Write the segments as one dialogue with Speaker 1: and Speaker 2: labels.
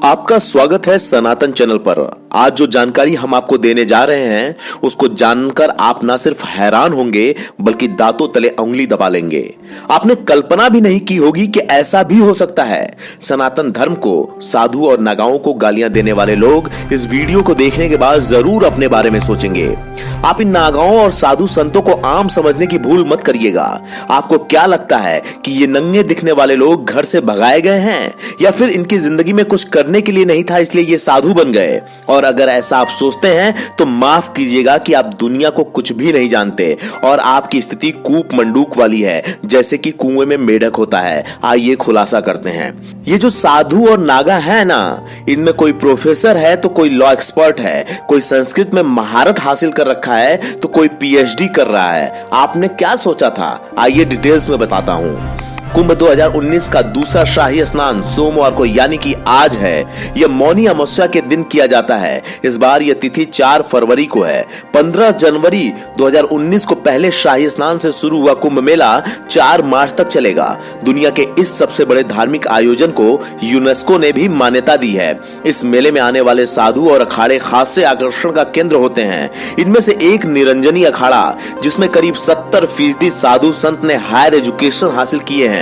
Speaker 1: आपका स्वागत है सनातन चैनल पर। आज जो जानकारी हम आपको देने जा रहे हैं उसको जानकर आप ना सिर्फ हैरान होंगे बल्कि दांतों तले उंगली दबा लेंगे। आपने कल्पना भी नहीं की होगी कि ऐसा भी हो सकता है। सनातन धर्म को, साधु और नागाओं को गालियां देने वाले लोग इस वीडियो को देखने के बाद जरूर अपने बारे में सोचेंगे। आप इन नागाओं और साधु संतों को आम समझने की भूल मत करिएगा। आपको क्या लगता है कि ये नंगे दिखने वाले लोग घर से भगाए गए हैं या फिर इनकी जिंदगी में कुछ करने के लिए नहीं था इसलिए ये साधु बन गए? और अगर ऐसा आप सोचते हैं तो माफ कीजिएगा कि आप दुनिया को कुछ भी नहीं जानते और आपकी स्थिति कूप मंडूक वाली है, जैसे कि कुएं में मेढक होता है। आइए खुलासा करते हैं। ये जो साधु और नागा है ना, इनमें कोई प्रोफेसर है तो कोई लॉ एक्सपर्ट है, कोई संस्कृत में महारत हासिल कर रखा है तो कोई पीएचडी कर रहा है। आपने क्या सोचा था? आइए डिटेल्स में बताता हूं। कुंभ 2019 का दूसरा शाही स्नान सोमवार को यानी कि आज है। यह मौनी अमावस्या के दिन किया जाता है। इस बार यह तिथि 4 फरवरी को है। 15 जनवरी 2019 को पहले शाही स्नान से शुरू हुआ कुंभ मेला 4 मार्च तक चलेगा। दुनिया के इस सबसे बड़े धार्मिक आयोजन को यूनेस्को ने भी मान्यता दी है। इस मेले में आने वाले साधु और अखाड़े खास से आकर्षण का केंद्र होते हैं। इनमें से एक निरंजनी अखाड़ा, जिसमें करीब 70% साधु संत ने हायर एजुकेशन हासिल किए हैं।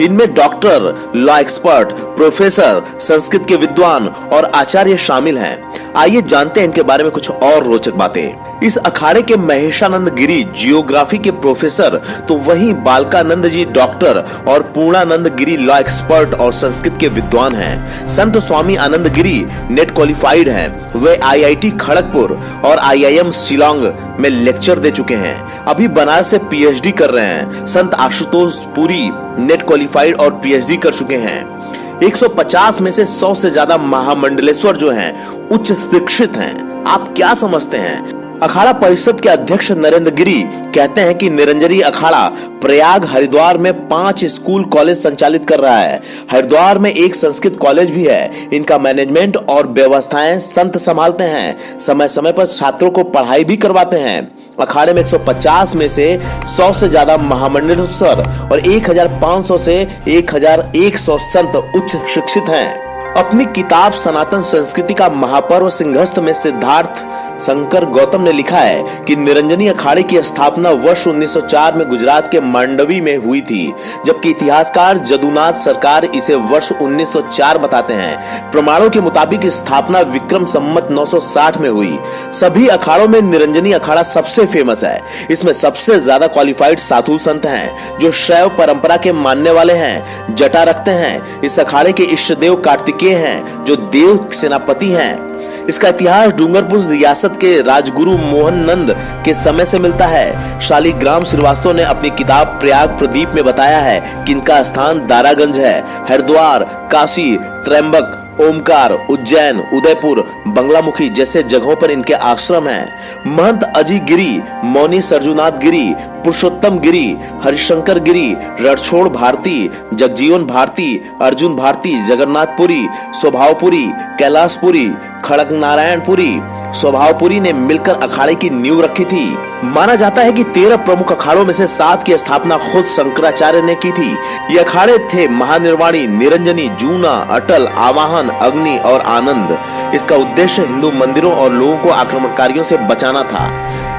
Speaker 1: इनमें doctor, law expert, professor, Sanskrit के विद्वान और आचार्य शामिल हैं। आइए जानते हैं इनके बारे में कुछ और रोचक बातें। इस अखाड़े के महेशानंद गिरी जियोग्राफी के प्रोफेसर, तो वहीं बालकानंद जी डॉक्टर और पूर्णानंद गिरी लॉ एक्सपर्ट और संस्कृत के विद्वान हैं। संत स्वामी आनंद गिरी नेट क्वालिफाइड हैं। वे आईआईटी खड़गपुर और आईआईएम शिलांग में लेक्चर दे चुके हैं। अभी बनारस से पीएचडी कर रहे हैं। संत आशुतोष पुरी नेट क्वालिफाइड और पीएचडी कर चुके हैं। 150 में से 100 से ज्यादा महामंडलेश्वर जो हैं उच्च शिक्षित हैं। आप क्या समझते हैं? अखाड़ा परिषद के अध्यक्ष नरेंद्र गिरी कहते हैं कि निरंजनी अखाड़ा प्रयाग हरिद्वार में 5 स्कूल कॉलेज संचालित कर रहा है। हरिद्वार में एक संस्कृत कॉलेज भी है। इनका मैनेजमेंट और व्यवस्थाएं संत संभालते हैं। समय समय पर छात्रों को पढ़ाई भी करवाते हैं। अखाड़े में 150 में से 100 से ज्यादा महामंडलेश्वर और 1500 से 1100 संत उच्च शिक्षित हैं। अपनी किताब सनातन संस्कृति का महापर्व सिंहस्थ में सिद्धार्थ शंकर गौतम ने लिखा है कि निरंजनी अखाड़े की स्थापना वर्ष 1904 में गुजरात के मांडवी में हुई थी, जबकि इतिहासकार जदुनाथ सरकार इसे वर्ष 1904 बताते हैं। प्रमाणों के मुताबिक स्थापना विक्रम संवत 960 में हुई। सभी अखाड़ों में निरंजनी अखाड़ा सबसे फेमस है। इसमें सबसे ज्यादा क्वालिफाइड साधु संत हैं जो शैव परंपरा के मानने वाले हैं, जटा रखते हैं। इस अखाड़े के इष्ट देव कार्तिकेय हैं जो देव सेनापति हैं। इसका इतिहास डूंगरपुर रियासत के राजगुरु मोहन नंद के समय से मिलता है। शालिग्राम श्रीवास्तव ने अपनी किताब प्रयाग प्रदीप में बताया है कि इनका स्थान दारागंज है। हरिद्वार, काशी, त्रयंबक, ओमकार, उज्जैन, उदयपुर, बंगलामुखी जैसे जगहों पर इनके आश्रम हैं। महंत अजी गिरी, मौनी सरजुनाथ गिरी, पुरुषोत्तम गिरी, हरिशंकर गिरी, रणछोड़ भारती, जगजीवन भारती, अर्जुन भारती, जगन्नाथपुरी, स्वभावपुरी, कैलाशपुरी, खड़क नारायणपुरी, स्वभावपुरी ने मिलकर अखाड़े की नींव रखी थी। माना जाता है कि 13 प्रमुख अखाड़ों में से 7 की स्थापना खुद शंकराचार्य ने की थी। ये अखाड़े थे महानिर्वाणी, निरंजनी, जूना, अटल, आवाहन, अग्नि और आनंद। इसका उद्देश्य हिंदू मंदिरों और लोगों को आक्रमणकारियों से बचाना था।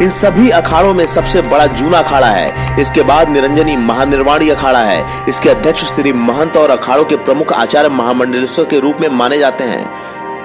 Speaker 1: इन सभी अखाड़ों में सबसे बड़ा जूना अखाड़ा है। इसके बाद निरंजनी महानिर्वाणी अखाड़ा है। इसके अध्यक्ष श्री महंत और अखाड़ों के प्रमुख आचार्य महामंडलेश्वर के रूप में माने जाते हैं।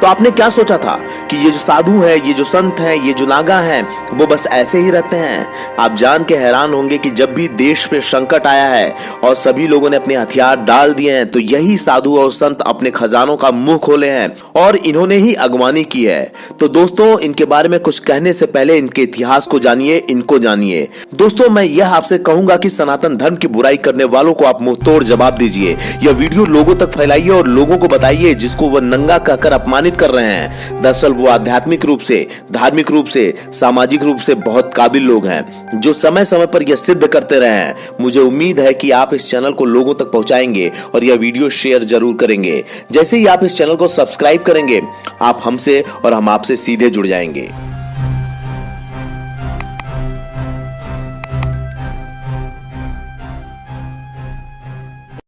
Speaker 1: तो आपने क्या सोचा था कि ये जो साधु है, ये जो संत हैं, ये जो नागा हैं, वो बस ऐसे ही रहते हैं? आप जान के हैरान होंगे कि जब भी देश पे संकट आया है और सभी लोगों ने अपने हथियार डाल दिए हैं तो यही साधु और संत अपने खजानों का मुंह खोले हैं और इन्होंने ही अगवानी की है। तो दोस्तों, इनके बारे में कुछ कहने से पहले इनके इतिहास को जानिए, इनको जानिए। दोस्तों, मैं यह आपसे कहूंगा कि सनातन धर्म की बुराई करने वालों को आप मुंह तोड़ जवाब दीजिए। यह वीडियो लोगों तक फैलाइए और लोगों को बताइए जिसको वह नंगा कहकर अपमानित कर रहे हैं। दरअसल वो आध्यात्मिक रूप से, धार्मिक रूप से, सामाजिक रूप से बहुत काबिल लोग हैं जो समय समय पर यह सिद्ध करते रहे हैं। मुझे उम्मीद है कि आप इस चैनल को लोगों तक पहुंचाएंगे और यह वीडियो शेयर जरूर करेंगे। जैसे ही आप इस चैनल को सब्सक्राइब करेंगे, आप हमसे और हम आपसे सीधे जुड़ जाएंगे।